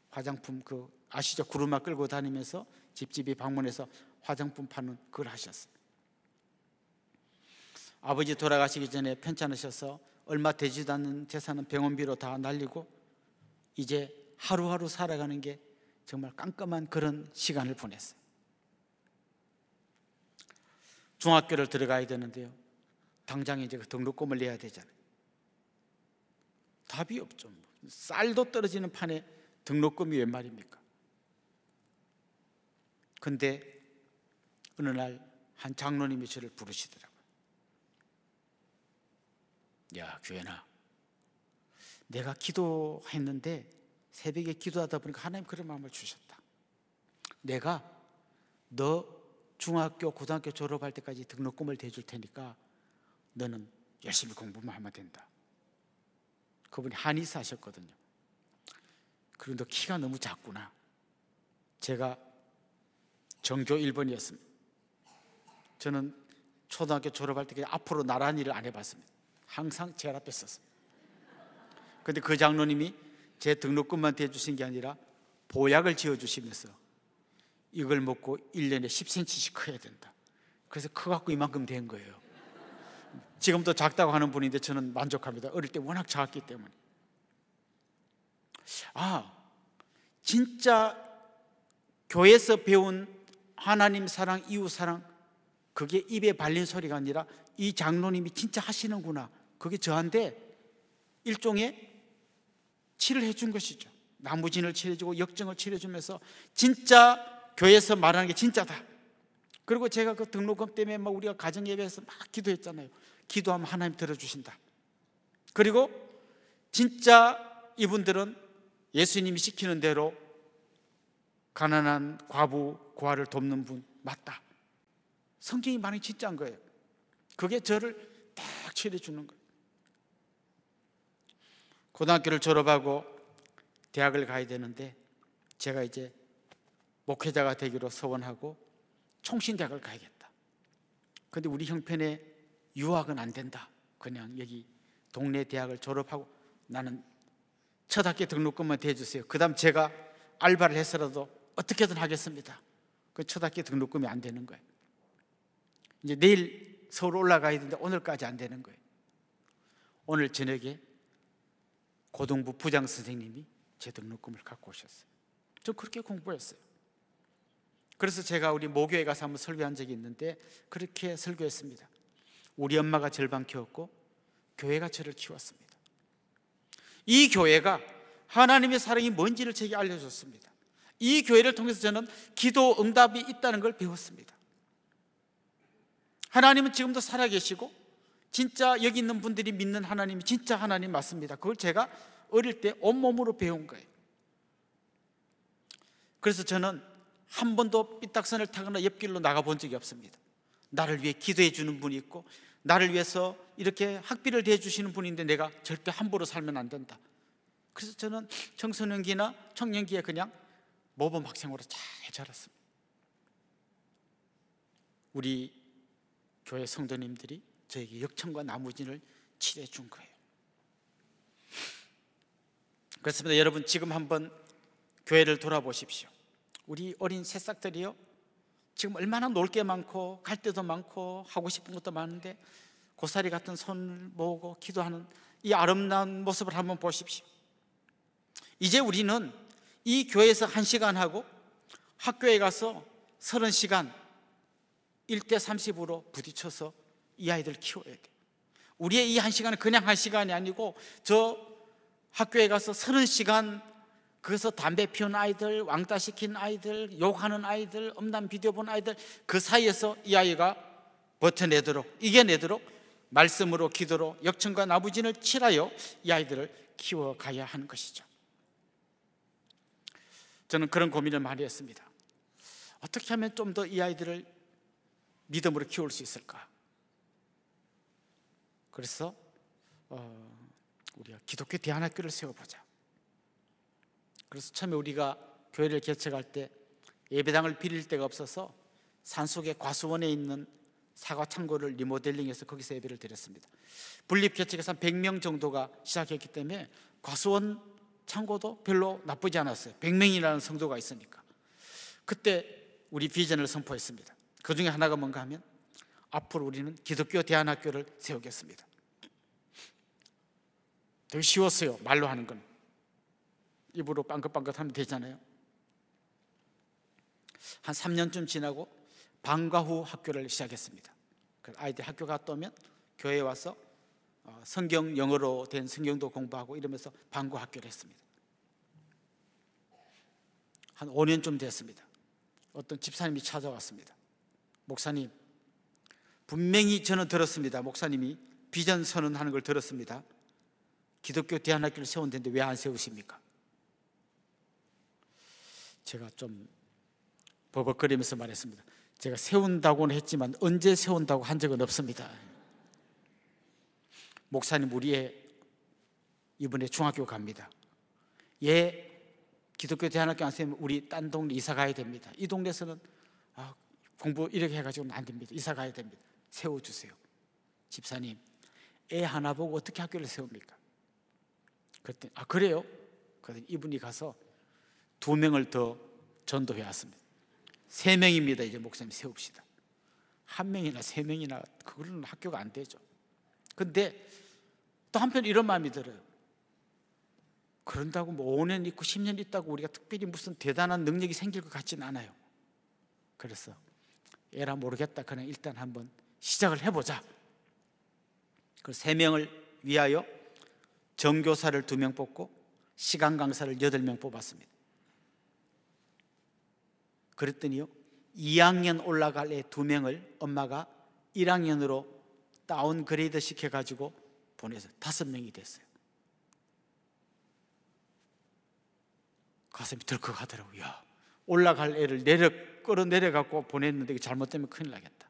화장품 그 아시죠? 구루마 끌고 다니면서 집집이 방문해서 화장품 파는 그걸 하셨어요. 아버지 돌아가시기 전에 편찮으셔서 얼마 되지도 않는 재산은 병원비로 다 날리고 이제 하루하루 살아가는 게 정말 깜깜한 그런 시간을 보냈어요. 중학교를 들어가야 되는데요, 당장 이제 그 등록금을 내야 되잖아요. 답이 없죠. 쌀도 떨어지는 판에 등록금이 웬 말입니까? 근데 어느 날 한 장로님이 저를 부르시더라고요. 야, 규현아, 내가 기도했는데 새벽에 기도하다 보니까 하나님 그런 마음을 주셨다. 내가 너 중학교, 고등학교 졸업할 때까지 등록금을 대줄 테니까 너는 열심히 공부만 하면 된다. 그분이 한의사 하셨거든요. 그런데 키가 너무 작구나. 제가 전교 1번이었습니다. 저는 초등학교 졸업할 때까지 앞으로 나란 일을 안 해봤습니다. 항상 제 앞에 섰어요. 그런데 그 장로님이 제 등록금만 대주신 게 아니라 보약을 지어주시면서 이걸 먹고 1년에 10cm씩 커야 된다. 그래서 커갖고 이만큼 된 거예요. 지금도 작다고 하는 분인데 저는 만족합니다. 어릴 때 워낙 작았기 때문에. 진짜 교회에서 배운 하나님 사랑, 이웃 사랑, 그게 입에 발린 소리가 아니라 이 장로님이 진짜 하시는구나. 그게 저한테 일종의 치료를 해준 것이죠. 나무진을 치료해주고 역정을 치료해주면서 진짜 교회에서 말하는 게 진짜다. 그리고 제가 그 등록금 때문에 막 우리가 가정예배에서 막 기도했잖아요. 기도하면 하나님 들어주신다. 그리고 진짜 이분들은 예수님이 시키는 대로 가난한 과부, 고아를 돕는 분 맞다. 성경이 말이 진짜인 거예요. 그게 저를 딱 치료해 주는 거예요. 고등학교를 졸업하고 대학을 가야 되는데 제가 이제 목회자가 되기로 서원하고 총신대학을 가야겠다. 그런데 우리 형편에 유학은 안 된다. 그냥 여기 동네 대학을 졸업하고 나는 첫 학기 등록금만 대주세요. 그 다음 제가 알바를 해서라도 어떻게든 하겠습니다. 그 첫 학기 등록금이 안 되는 거예요. 이제 내일 서울 올라가야 되는데 오늘까지 안 되는 거예요. 오늘 저녁에 고등부 부장 선생님이 제 등록금을 갖고 오셨어요. 저 그렇게 공부했어요. 그래서 제가 우리 모교에 가서 한번 설교한 적이 있는데 그렇게 설교했습니다. 우리 엄마가 절반 키웠고 교회가 저를 키웠습니다. 이 교회가 하나님의 사랑이 뭔지를 제게 알려줬습니다. 이 교회를 통해서 저는 기도 응답이 있다는 걸 배웠습니다. 하나님은 지금도 살아계시고 진짜 여기 있는 분들이 믿는 하나님이 진짜 하나님 맞습니다. 그걸 제가 어릴 때 온몸으로 배운 거예요. 그래서 저는 한 번도 삐딱선을 타거나 옆길로 나가본 적이 없습니다. 나를 위해 기도해 주는 분이 있고 나를 위해서 이렇게 학비를 대주시는 분인데 내가 절대 함부로 살면 안 된다. 그래서 저는 청소년기나 청년기에 그냥 모범 학생으로 잘 자랐습니다. 우리 교회 성도님들이 저에게 역청과 나무진을 칠해 준 거예요. 그렇습니다. 여러분 지금 한번 교회를 돌아보십시오. 우리 어린 새싹들이요, 지금 얼마나 놀 게 많고 갈 데도 많고 하고 싶은 것도 많은데 고사리 같은 손을 모으고 기도하는 이 아름다운 모습을 한번 보십시오. 이제 우리는 이 교회에서 1시간 하고 학교에 가서 30시간 1:30으로 부딪혀서 이 아이들 키워야 돼요. 우리의 이 1시간은 그냥 1시간이 아니고 저 학교에 가서 30시간 그래서 담배 피우는 아이들, 왕따 시킨 아이들, 욕하는 아이들, 음란 비디오 본 아이들, 그 사이에서 이 아이가 버텨내도록, 이겨내도록 말씀으로 기도로 역청과 나부진을 칠하여 이 아이들을 키워가야 하는 것이죠. 저는 그런 고민을 많이 했습니다. 어떻게 하면 좀 더 이 아이들을 믿음으로 키울 수 있을까? 그래서 우리가 기독교 대안학교를 세워보자. 그래서 처음에 우리가 교회를 개척할 때 예배당을 빌릴 데가 없어서 산속의 과수원에 있는 사과 창고를 리모델링해서 거기서 예배를 드렸습니다. 분립 개척에서 한 100명 정도가 시작했기 때문에 과수원 창고도 별로 나쁘지 않았어요. 100명이라는 성도가 있으니까. 그때 우리 비전을 선포했습니다. 그 중에 하나가 뭔가 하면 앞으로 우리는 기독교 대안학교를 세우겠습니다. 되게 쉬웠어요. 말로 하는 건. 입으로 빵긋빵긋 하면 되잖아요. 한 3년쯤 지나고 방과 후 학교를 시작했습니다. 아이들 학교 갔다 오면 교회에 와서 성경 영어로 된 성경도 공부하고 이러면서 방과 학교를 했습니다. 한 5년쯤 됐습니다. 어떤 집사님이 찾아왔습니다. 목사님, 분명히 저는 들었습니다. 목사님이 비전 선언하는 걸 들었습니다. 기독교 대안학교를 세운다는데 왜 안 세우십니까? 제가 좀 버벅거리면서 말했습니다. 제가 세운다고는 했지만 언제 세운다고 한 적은 없습니다. 목사님 우리 애 이번에 중학교 갑니다. 얘 기독교 대안학교 안 세우면 우리 딴 동네 이사 가야 됩니다. 이 동네에서는 공부 이렇게 해가지고는 안 됩니다. 이사 가야 됩니다. 세워주세요. 집사님, 애 하나 보고 어떻게 학교를 세웁니까? 그랬더니 그래요? 그랬더니 이분이 가서 2명을 더 전도해 왔습니다. 3명입니다. 이제 목사님 세웁시다. 1명이나 3명이나 그거는 학교가 안 되죠. 근데 또 한편 이런 마음이 들어요. 그런다고 뭐 5년 있고 10년 있다고 우리가 특별히 무슨 대단한 능력이 생길 것 같지는 않아요. 그래서 에라 모르겠다. 그냥 일단 한번 시작을 해보자. 그 3명을 위하여 정교사를 2명 뽑고 시간 강사를 8명 뽑았습니다. 그랬더니요 2학년 올라갈 애 2명을 엄마가 1학년으로 다운그레이드 시켜가지고 보내서 5명이 됐어요. 가슴이 덜컥하더라고요. 야, 올라갈 애를 끌어내려갖고 보냈는데 이게 잘못되면 큰일 나겠다.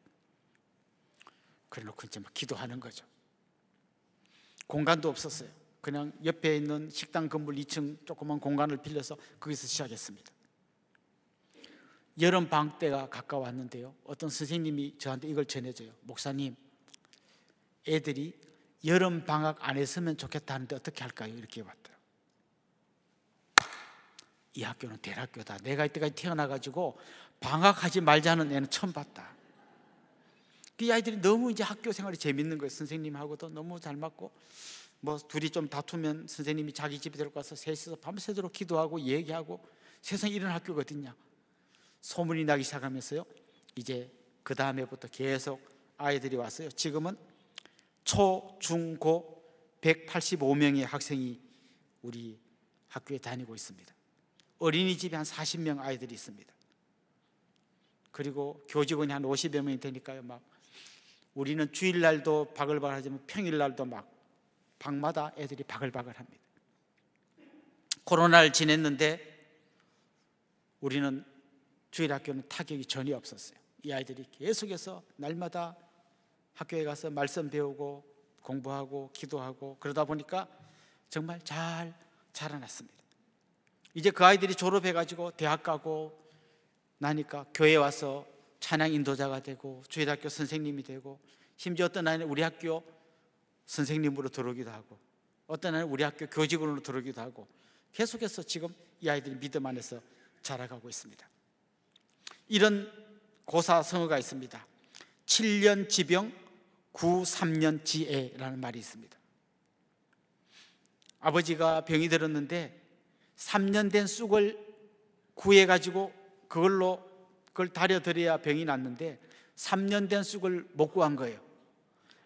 그래놓고 이제 막 기도하는 거죠. 공간도 없었어요. 그냥 옆에 있는 식당 건물 2층 조그만 공간을 빌려서 거기서 시작했습니다. 여름 방학 때가 가까웠는데요 어떤 선생님이 저한테 이걸 전해줘요. 목사님, 애들이 여름 방학 안 했으면 좋겠다 하는데 어떻게 할까요? 이렇게 해봤더라고요. 이 학교는 대학교다. 내가 이때까지 태어나가지고 방학하지 말자는 애는 처음 봤다. 그 아이들이 너무 이제 학교 생활이 재밌는 거예요. 선생님하고도 너무 잘 맞고 뭐 둘이 좀 다투면 선생님이 자기 집에 데려가서 셋이서 밤새도록 기도하고 얘기하고 세상에 이런 학교가 어딨냐. 소문이 나기 시작하면서요 이제 그 다음에부터 계속 아이들이 왔어요. 지금은 초, 중, 고 185명의 학생이 우리 학교에 다니고 있습니다. 어린이집에 한 40명 아이들이 있습니다. 그리고 교직원이 한 50여 명이 되니까요 막 우리는 주일날도 바글바글 하지만 평일날도 막 방마다 애들이 바글바글합니다. 코로나를 지냈는데 우리는 주일학교는 타격이 전혀 없었어요. 이 아이들이 계속해서 날마다 학교에 가서 말씀 배우고 공부하고 기도하고 그러다 보니까 정말 잘 자라났습니다. 이제 그 아이들이 졸업해가지고 대학 가고 나니까 교회에 와서 찬양 인도자가 되고 주일학교 선생님이 되고 심지어 어떤 아이는 우리 학교 선생님으로 들어오기도 하고 어떤 아이는 우리 학교 교직원으로 들어오기도 하고 계속해서 지금 이 아이들이 믿음 안에서 자라가고 있습니다. 이런 고사성어가 있습니다. 7년 지병 9, 3년 지혜라는 말이 있습니다. 아버지가 병이 들었는데 3년 된 쑥을 구해가지고 그걸 다려드려야 병이 났는데 3년 된 쑥을 못 구한 거예요.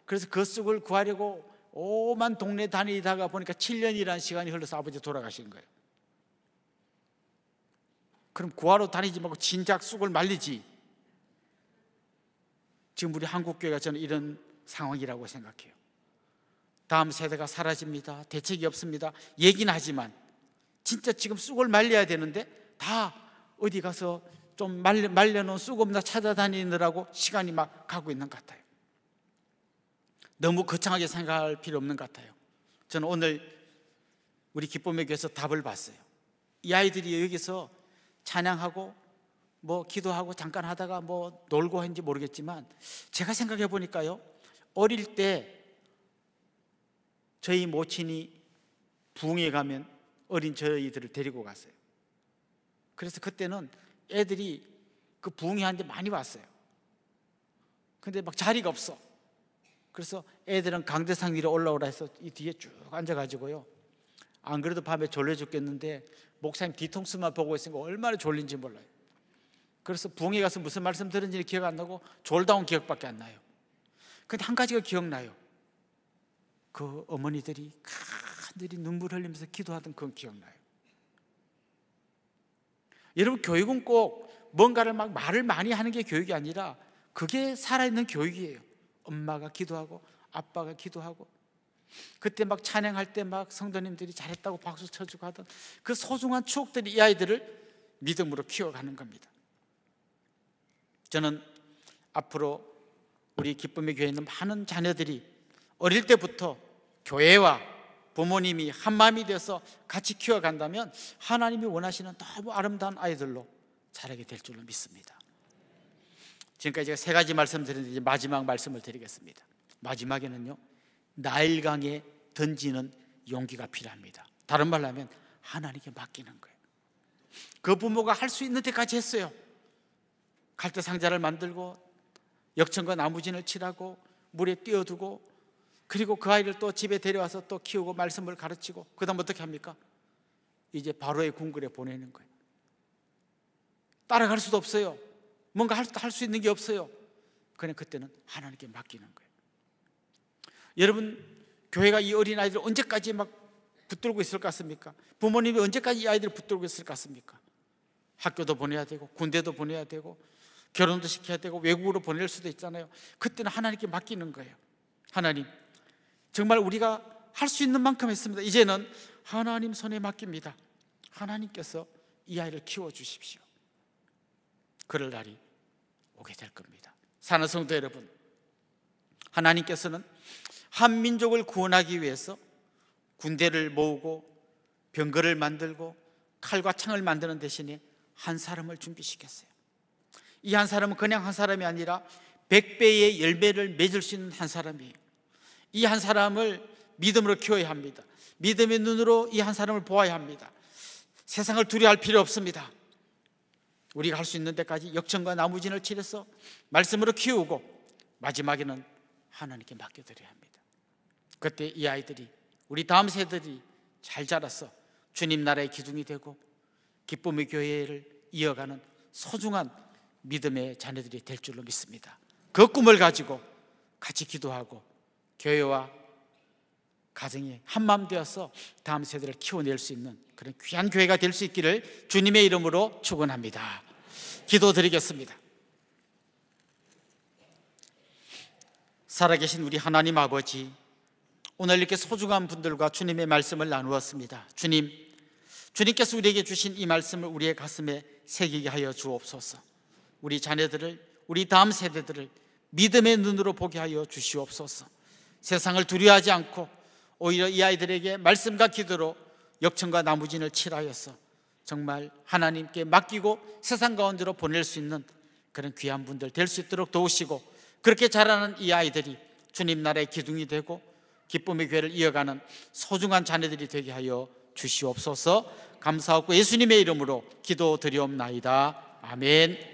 그래서 그 쑥을 구하려고 오만 동네 다니다가 보니까 7년이라는 시간이 흘러서 아버지 돌아가신 거예요. 그럼 구하러 다니지 말고 진작 쑥을 말리지. 지금 우리 한국교회가 저는 이런 상황이라고 생각해요. 다음 세대가 사라집니다. 대책이 없습니다. 얘기는 하지만 진짜 지금 쑥을 말려야 되는데 다 어디 가서 좀 말려놓은 쑥업나 찾아다니느라고 시간이 막 가고 있는 것 같아요. 너무 거창하게 생각할 필요 없는 것 같아요. 저는 오늘 우리 기쁨의 교회에서 답을 봤어요. 이 아이들이 여기서 찬양하고 뭐 기도하고 잠깐 하다가 뭐 놀고 했는지 모르겠지만 제가 생각해 보니까요 어릴 때 저희 모친이 부흥회 가면 어린 저희들을 데리고 갔어요. 그래서 그때는 애들이 그 부흥회 하는데 많이 왔어요. 근데 막 자리가 없어. 그래서 애들은 강대상 위로 올라오라 해서 이 뒤에 쭉 앉아가지고요 안 그래도 밤에 졸려 죽겠는데 목사님 뒤통수만 보고 있으니까 얼마나 졸린지 몰라요. 그래서 부흥회 가서 무슨 말씀 들은지 기억 안 나고 졸다 온 기억밖에 안 나요. 근데 한 가지가 기억나요. 그 어머니들이 간절히 눈물 흘리면서 기도하던 그건 기억나요. 여러분 교육은 꼭 뭔가를 막 말을 많이 하는 게 교육이 아니라 그게 살아있는 교육이에요. 엄마가 기도하고 아빠가 기도하고 그때 막 찬양할 때 막 성도님들이 잘했다고 박수 쳐주고 하던 그 소중한 추억들이 이 아이들을 믿음으로 키워가는 겁니다. 저는 앞으로 우리 기쁨의 교회에 있는 많은 자녀들이 어릴 때부터 교회와 부모님이 한마음이 되어서 같이 키워간다면 하나님이 원하시는 너무 아름다운 아이들로 자라게 될 줄로 믿습니다. 지금까지 제가 3가지 말씀드렸는데 이제 마지막 말씀을 드리겠습니다. 마지막에는요, 나일강에 던지는 용기가 필요합니다. 다른 말로 하면 하나님께 맡기는 거예요. 그 부모가 할 수 있는 데까지 했어요. 갈대 상자를 만들고 역청과 나무진을 칠하고 물에 띄워두고, 그리고 그 아이를 또 집에 데려와서 또 키우고 말씀을 가르치고, 그 다음 어떻게 합니까? 이제 바로의 궁궐에 보내는 거예요. 따라갈 수도 없어요. 뭔가 할 수 있는 게 없어요. 그냥 그때는 하나님께 맡기는 거예요. 여러분, 교회가 이 어린아이들 언제까지 막 붙들고 있을 것 같습니까? 부모님이 언제까지 이 아이들을 붙들고 있을 것 같습니까? 학교도 보내야 되고 군대도 보내야 되고 결혼도 시켜야 되고 외국으로 보낼 수도 있잖아요. 그때는 하나님께 맡기는 거예요. 하나님, 정말 우리가 할 수 있는 만큼 했습니다. 이제는 하나님 손에 맡깁니다. 하나님께서 이 아이를 키워주십시오. 그럴 날이 오게 될 겁니다. 사는 성도 여러분, 하나님께서는 한 민족을 구원하기 위해서 군대를 모으고 병거를 만들고 칼과 창을 만드는 대신에 한 사람을 준비시켰어요. 이 한 사람은 그냥 한 사람이 아니라 100배의 열매를 맺을 수 있는 한 사람이에요. 이 한 사람을 믿음으로 키워야 합니다. 믿음의 눈으로 이 한 사람을 보아야 합니다. 세상을 두려워할 필요 없습니다. 우리가 할 수 있는 데까지 역청과 나무진을 칠해서 말씀으로 키우고 마지막에는 하나님께 맡겨드려야 합니다. 그때 이 아이들이, 우리 다음 세대들이 잘 자라서 주님 나라의 기둥이 되고 기쁨의 교회를 이어가는 소중한 믿음의 자녀들이 될 줄로 믿습니다. 그 꿈을 가지고 같이 기도하고 교회와 가정이 한마음 되어서 다음 세대를 키워낼 수 있는 그런 귀한 교회가 될 수 있기를 주님의 이름으로 축원합니다. 기도드리겠습니다. 살아계신 우리 하나님 아버지, 오늘 이렇게 소중한 분들과 주님의 말씀을 나누었습니다. 주님께서 우리에게 주신 이 말씀을 우리의 가슴에 새기게 하여 주옵소서. 우리 자녀들을, 우리 다음 세대들을 믿음의 눈으로 보게 하여 주시옵소서. 세상을 두려워하지 않고 오히려 이 아이들에게 말씀과 기도로 역청과 나무진을 칠하여서 정말 하나님께 맡기고 세상 가운데로 보낼 수 있는 그런 귀한 분들 될 수 있도록 도우시고, 그렇게 자라는 이 아이들이 주님 나라의 기둥이 되고 기쁨의 교회를 이어가는 소중한 자녀들이 되게 하여 주시옵소서. 감사하고 예수님의 이름으로 기도드리옵나이다. 아멘.